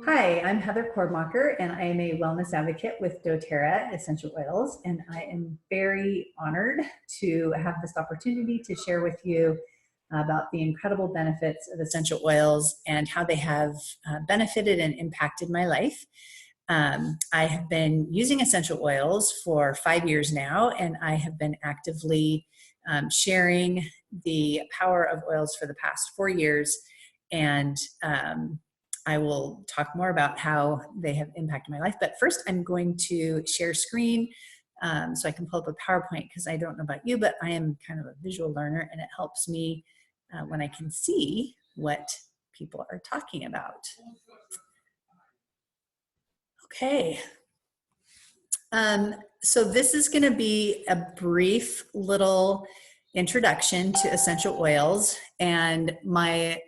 Hi, I'm Heather Kordmacher, and I am a wellness advocate with doTERRA Essential Oils. And I am very honored to have this opportunity to share with you about the incredible benefits of essential oils and how they have benefited and impacted my life. I have been using essential oils for 5 years now, and I have been actively sharing the power of oils for the past 4 years. And I will talk more about how they have impacted my life. But first, I'm going to share screen so I can pull up a PowerPoint, because I don't know about you, but I am kind of a visual learner, and it helps me when I can see what people are talking about. Okay. So this is going to be a brief little introduction to essential oils, and my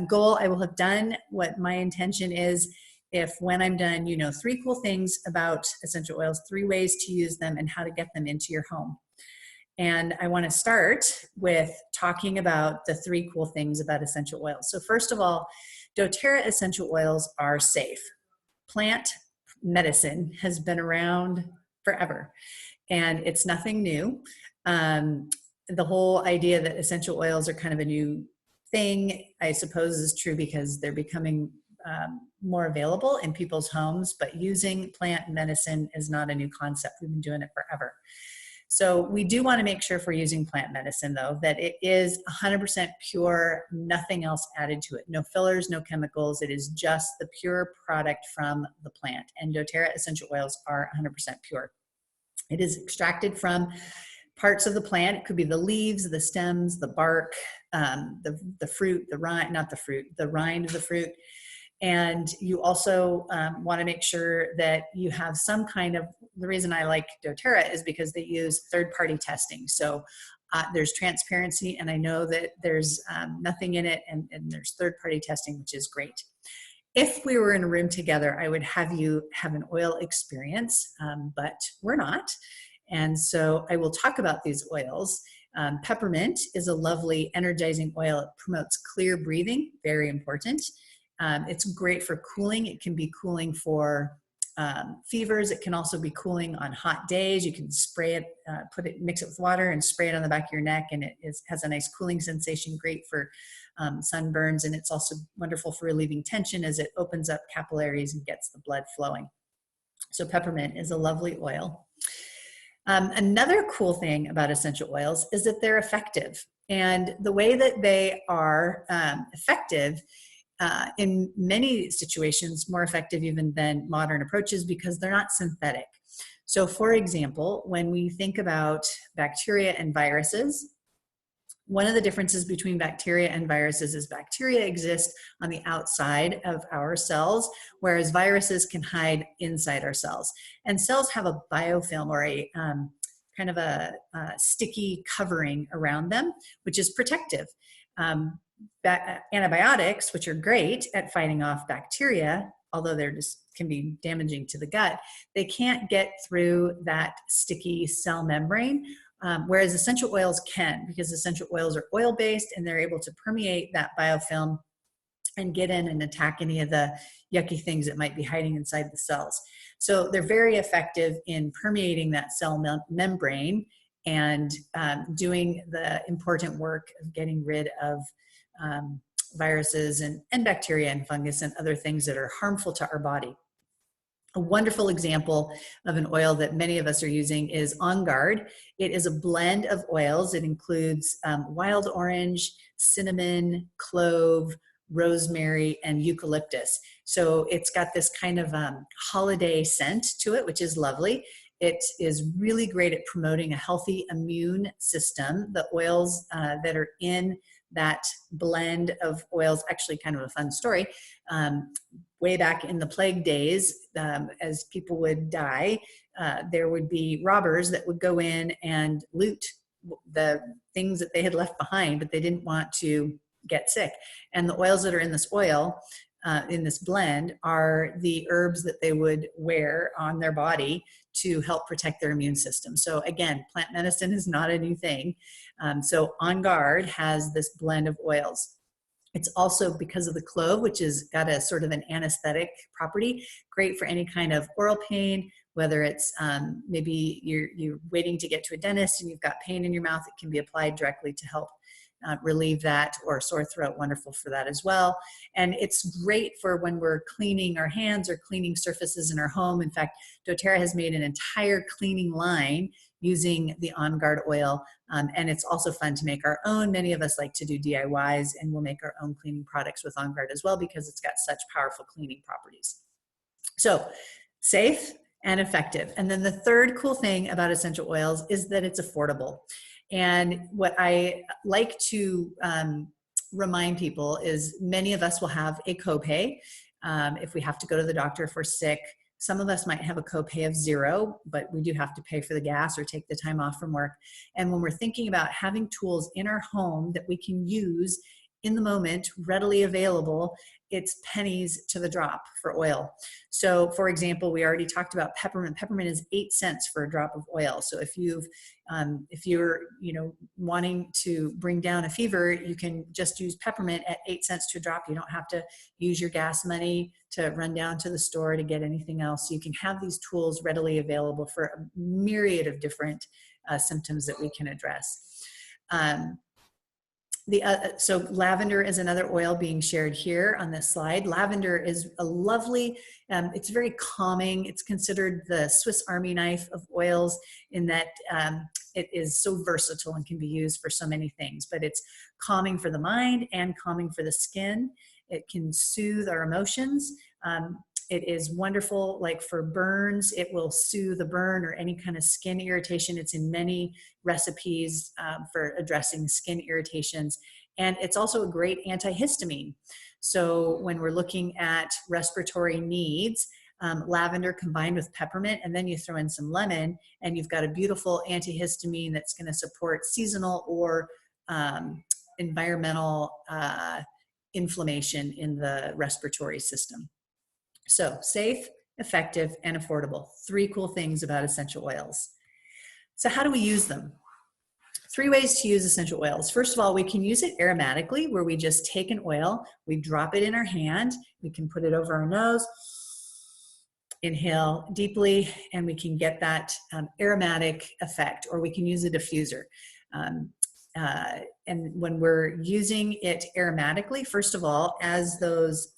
goal, I will have done what my intention is. If when I'm done, you know, 3 cool things about essential oils, 3 ways to use them, and how to get them into your home. And I want to start with talking about the 3 cool things about essential oils. So first of all, doTERRA essential oils are safe. Plant medicine has been around forever, and it's nothing new. The whole idea that essential oils are kind of a new thing, I suppose, is true because they're becoming more available in people's homes, but using plant medicine is not a new concept. We've been doing it forever. So we do want to make sure, if we're using plant medicine, though, that it is 100% pure, nothing else added to it. No fillers, no chemicals. It is just the pure product from the plant. And doTERRA essential oils are 100% pure. It is extracted from parts of the plant. It could be the leaves, the stems, the bark, the fruit, the rind, not the fruit, the rind of the fruit. And you also want to make sure that you have some kind of, the reason I like doTERRA is because they use third-party testing. So there's transparency, and I know that there's nothing in it, and there's third-party testing, which is great. If we were in a room together, I would have you have an oil experience, but we're not. And so I will talk about these oils. Peppermint is a lovely energizing oil. It promotes clear breathing, very important. It's great for cooling. It can be cooling for fevers. It can also be cooling on hot days. You can spray it, mix it with water and spray it on the back of your neck, and has a nice cooling sensation, great for sunburns. And it's also wonderful for relieving tension, as it opens up capillaries and gets the blood flowing. So peppermint is a lovely oil. Another cool thing about essential oils is that they're effective. And the way that they are effective, in many situations, more effective even than modern approaches, because they're not synthetic. So for example, when we think about bacteria and viruses, one of the differences between bacteria and viruses is bacteria exist on the outside of our cells, whereas viruses can hide inside our cells. And cells have a biofilm, or a kind of a sticky covering around them, which is protective. Antibiotics, which are great at fighting off bacteria, although they're just can be damaging to the gut, they can't get through that sticky cell membrane, whereas essential oils can, because essential oils are oil-based, and they're able to permeate that biofilm and get in and attack any of the yucky things that might be hiding inside the cells. So they're very effective in permeating that cell membrane and doing the important work of getting rid of viruses and bacteria and fungus and other things that are harmful to our body. A wonderful example of an oil that many of us are using is On Guard. It is a blend of oils. It includes wild orange, cinnamon, clove, rosemary, and eucalyptus. So it's got this kind of holiday scent to it, which is lovely. It is really great at promoting a healthy immune system. The oils that are in that blend of oils, actually kind of a fun story. Way back in the plague days, as people would die, there would be robbers that would go in and loot the things that they had left behind, but they didn't want to get sick. And the oils that are in this oil, in this blend, are the herbs that they would wear on their body to help protect their immune system. So again, plant medicine is not a new thing. So On Guard has this blend of oils. It's also, because of the clove, which has got a sort of an anesthetic property, great for any kind of oral pain, whether it's maybe you're waiting to get to a dentist and you've got pain in your mouth. It can be applied directly to help relieve that, or sore throat, wonderful for that as well. And it's great for when we're cleaning our hands or cleaning surfaces in our home. In fact, doTERRA has made an entire cleaning line using the On Guard oil. And it's also fun to make our own. Many of us like to do DIYs, and we'll make our own cleaning products with On Guard as well, because it's got such powerful cleaning properties. So safe and effective. And then the third cool thing about essential oils is that it's affordable. And what I like to remind people is many of us will have a copay if we have to go to the doctor if we're sick. Some of us might have a copay of $0, but we do have to pay for the gas or take the time off from work. And when we're thinking about having tools in our home that we can use in the moment, readily available, it's pennies to the drop for oil. So for example, we already talked about peppermint. Peppermint is 8 cents for a drop of oil. So if you're wanting to bring down a fever, you can just use peppermint at 8 cents to a drop. You don't have to use your gas money to run down to the store to get anything else. You can have these tools readily available for a myriad of different symptoms that we can address. So lavender is another oil being shared here on this slide. Lavender is a lovely, it's very calming. It's considered the Swiss Army knife of oils in that it is so versatile and can be used for so many things, but it's calming for the mind and calming for the skin. It can soothe our emotions. It is wonderful, like for burns, it will soothe the burn or any kind of skin irritation. It's in many recipes for addressing skin irritations. And it's also a great antihistamine. So when we're looking at respiratory needs, lavender combined with peppermint, and then you throw in some lemon, and you've got a beautiful antihistamine that's going to support seasonal or environmental inflammation in the respiratory system. So safe, effective, and affordable. 3 cool things about essential oils. So how do we use them? 3 ways to use essential oils. First of all, we can use it aromatically, where we just take an oil, we drop it in our hand, we can put it over our nose, inhale deeply, and we can get that aromatic effect, or we can use a diffuser. And when we're using it aromatically, first of all, as those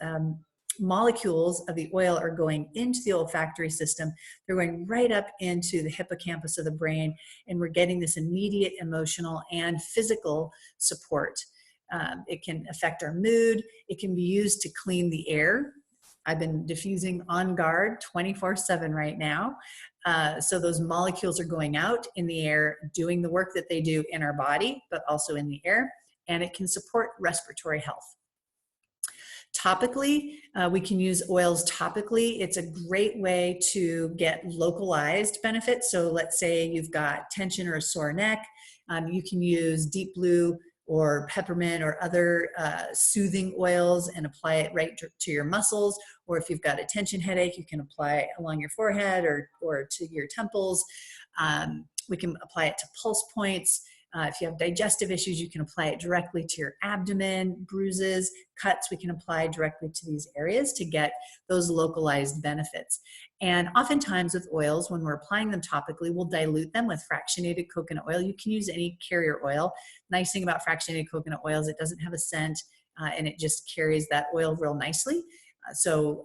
molecules of the oil are going into the olfactory system, they're going right up into the hippocampus of the brain, and we're getting this immediate emotional and physical support. It can affect our mood. It can be used to clean the air. I've been diffusing On Guard 24/7 right now. So those molecules are going out in the air, doing the work that they do in our body, but also in the air, and it can support respiratory health. Topically, we can use oils topically. It's a great way to get localized benefits. So let's say you've got tension or a sore neck. You can use Deep Blue or peppermint or other soothing oils and apply it right to your muscles. Or if you've got a tension headache, you can apply it along your forehead or to your temples. We can apply it to pulse points. If you have digestive issues, you can apply it directly to your abdomen, bruises, cuts. We can apply directly to these areas to get those localized benefits. And oftentimes with oils, when we're applying them topically, we'll dilute them with fractionated coconut oil. You can use any carrier oil. Nice thing about fractionated coconut oil is it doesn't have a scent, and it just carries that oil real nicely. So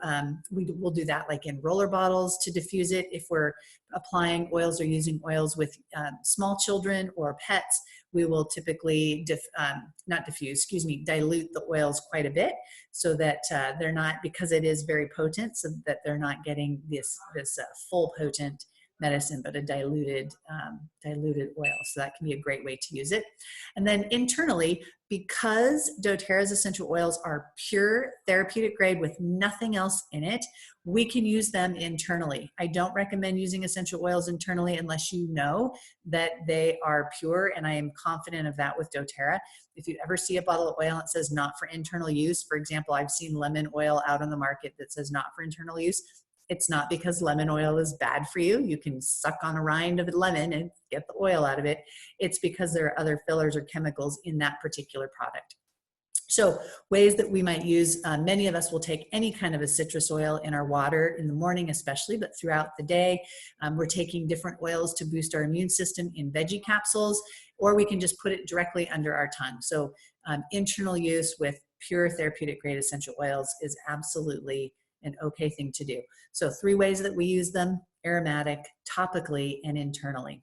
we'll do that like in roller bottles to diffuse it. If we're applying oils or using oils with small children or pets, we will typically dilute the oils quite a bit so that they're not, because it is very potent, so that they're not getting this full potent medicine, but a diluted oil. So that can be a great way to use it. And then internally, because doTERRA's essential oils are pure therapeutic grade with nothing else in it, we can use them internally. I don't recommend using essential oils internally unless you know that they are pure, and I am confident of that with doTERRA. If you ever see a bottle of oil and it says not for internal use, for example, I've seen lemon oil out on the market that says not for internal use. It's not because lemon oil is bad for you. You can suck on a rind of a lemon and get the oil out of it. It's because there are other fillers or chemicals in that particular product. So ways that we might use, many of us will take any kind of a citrus oil in our water in the morning especially, but throughout the day. We're taking different oils to boost our immune system in veggie capsules, or we can just put it directly under our tongue. So internal use with pure therapeutic grade essential oils is absolutely an okay thing to do. So 3 ways that we use them: aromatic, topically, and internally.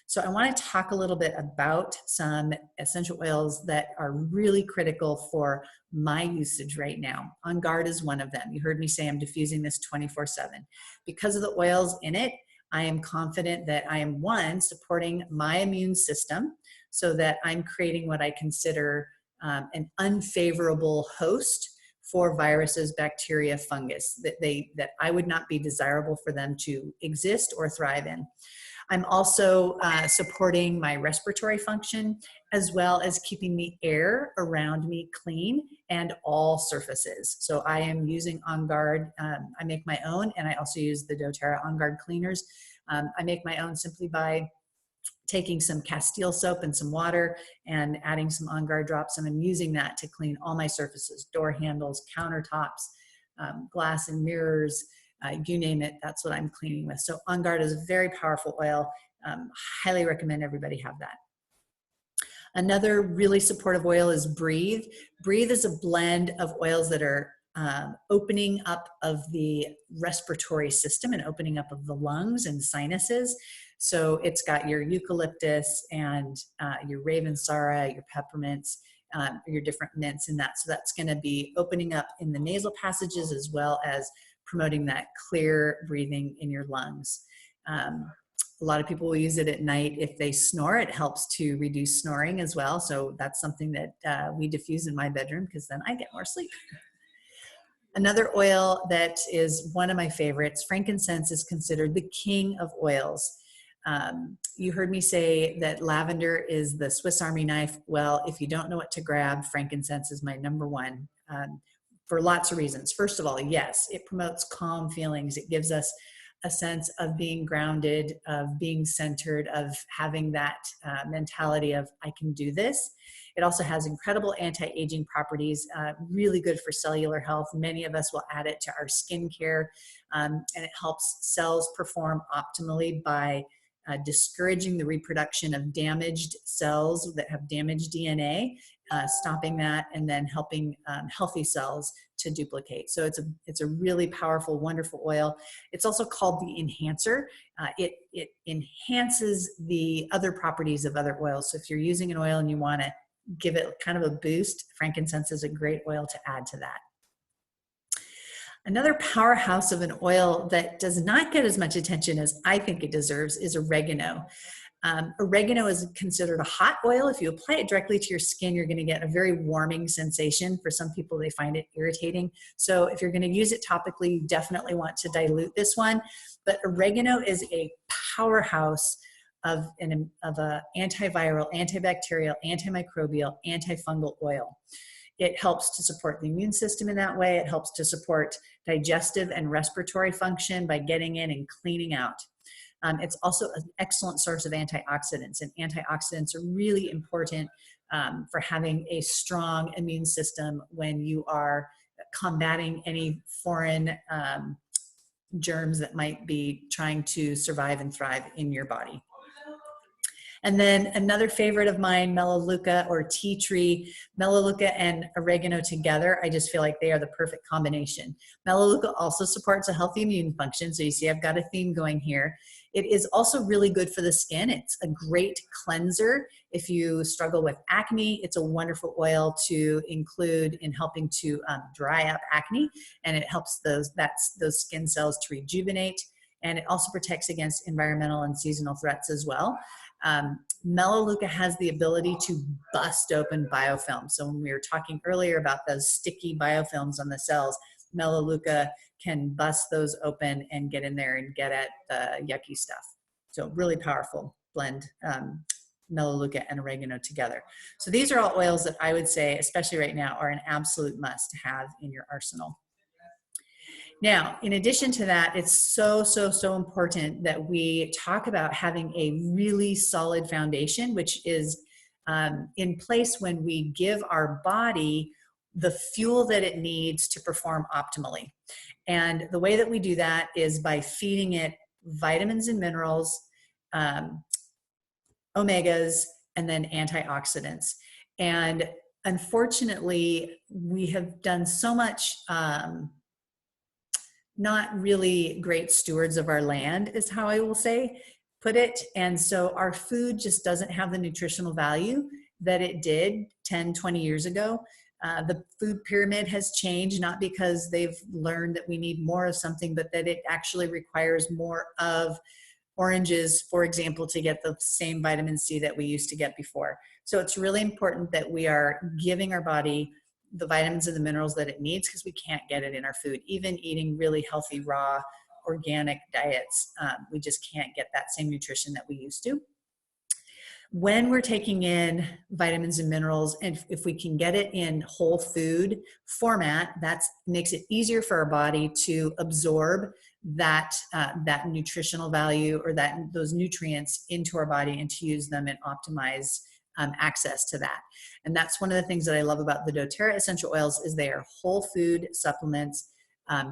So I want to talk a little bit about some essential oils that are really critical for my usage right now. On Guard is one of them. You heard me say I'm diffusing this 24/7. Because of the oils in it, I am confident that I am, one, supporting my immune system so that I'm creating what I consider an unfavorable host for viruses, bacteria, fungus, that I would not be desirable for them to exist or thrive in. I'm also supporting my respiratory function, as well as keeping the air around me clean and all surfaces. So I am using On Guard. I make my own, and I also use the doTERRA On Guard cleaners. I make my own simply by taking some Castile soap and some water and adding some On Guard drops, and I'm using that to clean all my surfaces: door handles, countertops, glass and mirrors, you name it, that's what I'm cleaning with. So On Guard is a very powerful oil. Highly recommend everybody have that. Another really supportive oil is Breathe. Breathe is a blend of oils that are opening up of the respiratory system and opening up of the lungs and sinuses. So it's got your eucalyptus and your Ravensara, your peppermints, your different mints in that. So that's going to be opening up in the nasal passages, as well as promoting that clear breathing in your lungs. A lot of people will use it at night if they snore. It helps to reduce snoring as well. So that's something that we diffuse in my bedroom, because then I get more sleep. Another oil that is one of my favorites, frankincense, is considered the king of oils. You heard me say that lavender is the Swiss Army knife. Well, if you don't know what to grab, frankincense is my number one, for lots of reasons. First of all, yes, it promotes calm feelings. It gives us a sense of being grounded, of being centered, of having that mentality of, I can do this. It also has incredible anti-aging properties, really good for cellular health. Many of us will add it to our skincare, and it helps cells perform optimally by discouraging the reproduction of damaged cells that have damaged DNA, stopping that, and then helping healthy cells to duplicate. So it's a really powerful, wonderful oil. It's also called the enhancer. It enhances the other properties of other oils. So if you're using an oil and you want to give it kind of a boost, frankincense is a great oil to add to that. Another powerhouse of an oil that does not get as much attention as I think it deserves is oregano. Oregano is considered a hot oil. If you apply it directly to your skin, you're going to get a very warming sensation. For some people, they find it irritating. So if you're going to use it topically, you definitely want to dilute this one. But oregano is a powerhouse of a antiviral, antibacterial, antimicrobial, antifungal oil. It helps to support the immune system in that way. It helps to support digestive and respiratory function by getting in and cleaning out. It's also an excellent source of antioxidants, and antioxidants are really important for having a strong immune system when you are combating any foreign germs that might be trying to survive and thrive in your body. And then another favorite of mine, Melaleuca or tea tree. Melaleuca and oregano together, I just feel like they are the perfect combination. Melaleuca also supports a healthy immune function. So you see I've got a theme going here. It is also really good for the skin. It's a great cleanser. If you struggle with acne, it's a wonderful oil to include in helping to dry up acne. And it helps those skin cells to rejuvenate. And it also protects against environmental and seasonal threats as well. Melaleuca has the ability to bust open biofilms. So when we were talking earlier about those sticky biofilms on the cells, Melaleuca can bust those open and get in there and get at the yucky stuff. So really powerful blend, Melaleuca and oregano together. So these are all oils that I would say, especially right now, are an absolute must to have in your arsenal. Now, in addition to that, it's so important that we talk about having a really solid foundation, which is in place when we give our body the fuel that it needs to perform optimally. And the way that we do that is by feeding it vitamins and minerals, omegas, and then antioxidants. And unfortunately, we have done so much not really great stewards of our land, is how I will put it. And so our food just doesn't have the nutritional value that it did 10, 20 years ago. The food pyramid has changed, not because they've learned that we need more of something, but that it actually requires more of oranges, for example, to get the same vitamin C that we used to get before. So it's really important that we are giving our body the vitamins and the minerals that it needs, because we can't get it in our food. Even eating really healthy, raw, organic diets, we just can't get that same nutrition that we used to. When we're taking in vitamins and minerals, and if we can get it in whole food format, that makes it easier for our body to absorb that nutritional value, or those nutrients into our body, and to use them and optimize access to that. And that's one of the things that I love about the doTERRA essential oils, is they are whole food supplements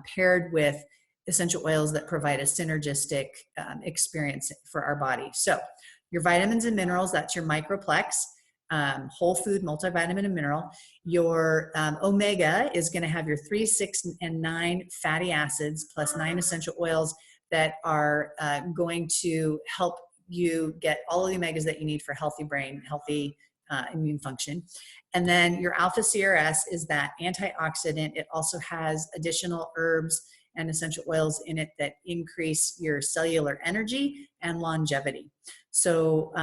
paired with essential oils that provide a synergistic experience for our body. So your vitamins and minerals, that's your Microplex, whole food multivitamin and mineral. Your omega is going to have your 3, 6, and 9 fatty acids plus 9 essential oils that are going to help you get all of the omegas that you need for healthy brain, healthy immune function. And then your alpha CRS is that antioxidant. It also has additional herbs and essential oils in it that increase your cellular energy and longevity. So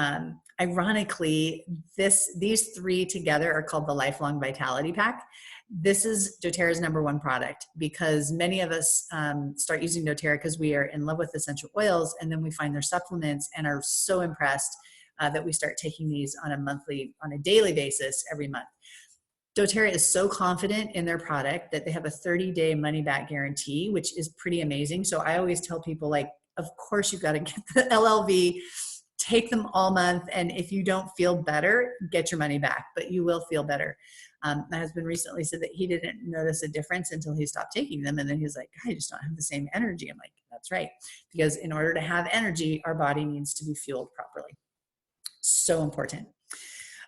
ironically, these 3 together are called the Lifelong Vitality Pack. This is doTERRA's #1 product, because many of us start using doTERRA because we are in love with essential oils, and then we find their supplements and are so impressed that we start taking these on a daily basis every month. doTERRA is so confident in their product that they have a 30-day money-back guarantee, which is pretty amazing. So I always tell people, like, of course you've got to get the LLV, take them all month, and if you don't feel better, get your money back, but you will feel better. My husband recently said that he didn't notice a difference until he stopped taking them, and then he was like, I just don't have the same energy. I'm like, that's right, because in order to have energy, our body needs to be fueled properly. So important.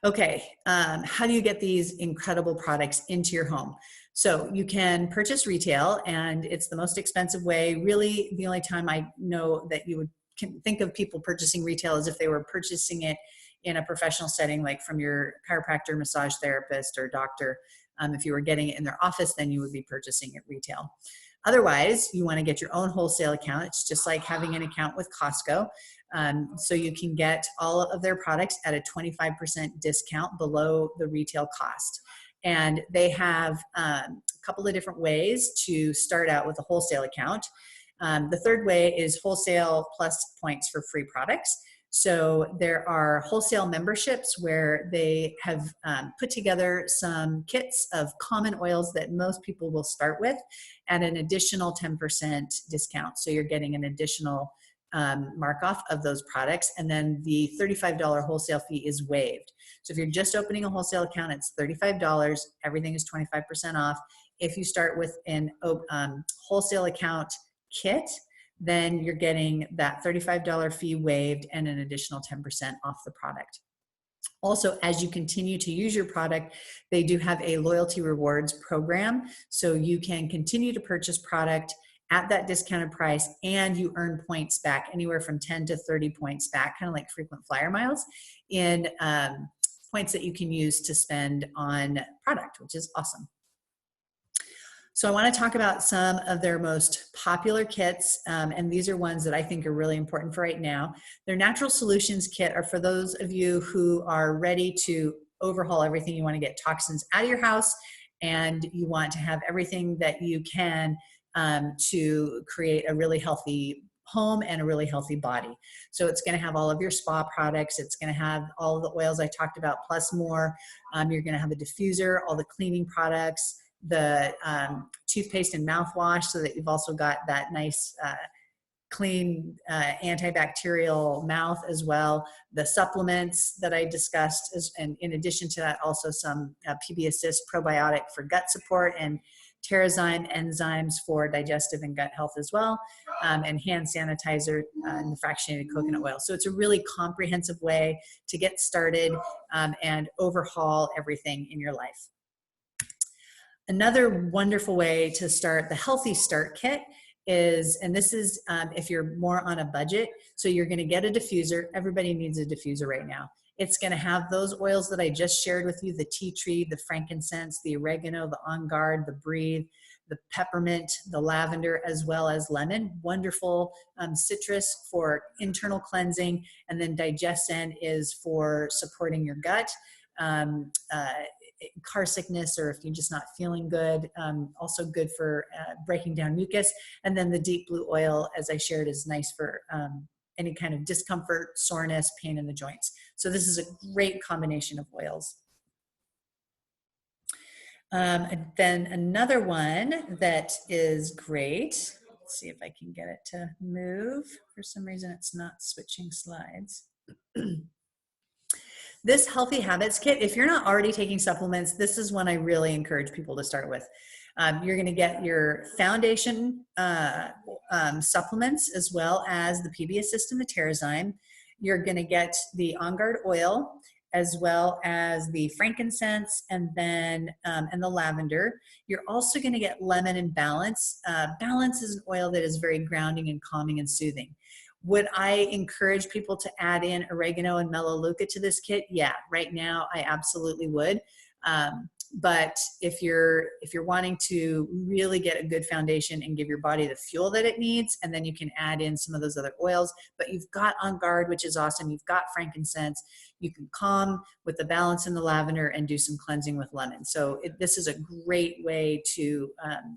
Okay, how do you get these incredible products into your home? So you can purchase retail, and it's the most expensive way. Really, the only time I know that you can think of people purchasing retail is if they were purchasing it in a professional setting, like from your chiropractor, massage therapist, or doctor. If you were getting it in their office, then you would be purchasing it retail. Otherwise, you want to get your own wholesale account. It's just like having an account with Costco. So you can get all of their products at a 25% discount below the retail cost. And they have a couple of different ways to start out with a wholesale account. The third way is wholesale plus points for free products. So there are wholesale memberships where they have put together some kits of common oils that most people will start with at an additional 10% discount. So you're getting an additional mark off of those products. And then the $35 wholesale fee is waived. So if you're just opening a wholesale account, it's $35. Everything is 25% off. If you start with an wholesale account kit, then you're getting that $35 fee waived and an additional 10% off the product. Also, as you continue to use your product, they do have a loyalty rewards program. So you can continue to purchase product at that discounted price, and you earn points back, anywhere from 10 to 30 points back, kind of like frequent flyer miles, in points that you can use to spend on product, which is awesome. So I want to talk about some of their most popular kits, and these are ones that I think are really important for right now. Their Natural Solutions kit are for those of you who are ready to overhaul everything. You want to get toxins out of your house, and you want to have everything that you can to create a really healthy home and a really healthy body. So it's going to have all of your spa products. It's going to have all of the oils I talked about plus more. You're going to have a diffuser, all the cleaning products, the toothpaste and mouthwash, so that you've also got that nice clean antibacterial mouth as well. The supplements that I discussed, and in addition to that, also some PB Assist probiotic for gut support, and Terrazyme enzymes for digestive and gut health as well, and hand sanitizer and the fractionated coconut oil. So it's a really comprehensive way to get started and overhaul everything in your life. Another wonderful way to start the Healthy Start Kit is, and this is if you're more on a budget, so you're going to get a diffuser. Everybody needs a diffuser right now. It's going to have those oils that I just shared with you, the tea tree, the frankincense, the oregano, the On Guard, the Breathe, the peppermint, the lavender, as well as lemon. Wonderful citrus for internal cleansing, and then Digescend is for supporting your gut. Car sickness, or if you're just not feeling good, also good for breaking down mucus. And then the deep blue oil, as I shared, is nice for any kind of discomfort, soreness, pain in the joints. So this is a great combination of oils. And then another one that is great, let's see if I can get it to move. For some reason, it's not switching slides. This Healthy Habits Kit, if you're not already taking supplements, this is one I really encourage people to start with. You're going to get your foundation supplements, as well as the PB Assist and the Terrazyme. You're going to get the On Guard oil, as well as the frankincense, and then and the lavender. You're also going to get lemon and Balance. Balance is an oil that is very grounding and calming and soothing. Would I encourage people to add in oregano and melaleuca to this kit? Yeah, right now I absolutely would. But if you're wanting to really get a good foundation and give your body the fuel that it needs, and then you can add in some of those other oils. But you've got On Guard, which is awesome. You've got frankincense. You can calm with the Balance and the lavender and do some cleansing with lemon. So this is a great way to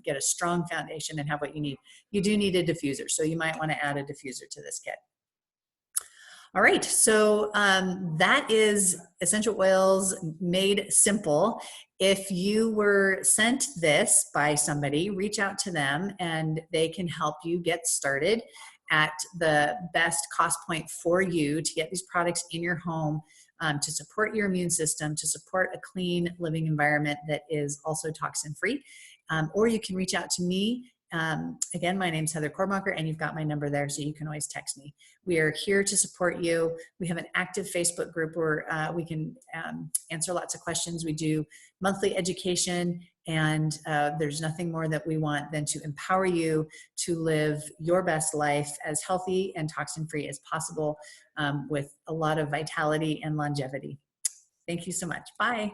get a strong foundation and have what you need. You do need a diffuser, so you might want to add a diffuser to this kit. All right, so that is essential oils made simple. If you were sent this by somebody, reach out to them and they can help you get started at the best cost point for you to get these products in your home, to support your immune system, to support a clean living environment that is also toxin-free. Or you can reach out to me. Again, my name's Heather Kormacher, and you've got my number there, so you can always text me. We are here to support you. We have an active Facebook group where we can answer lots of questions. We do monthly education, and there's nothing more that we want than to empower you to live your best life as healthy and toxin-free as possible, with a lot of vitality and longevity. Thank you so much. Bye.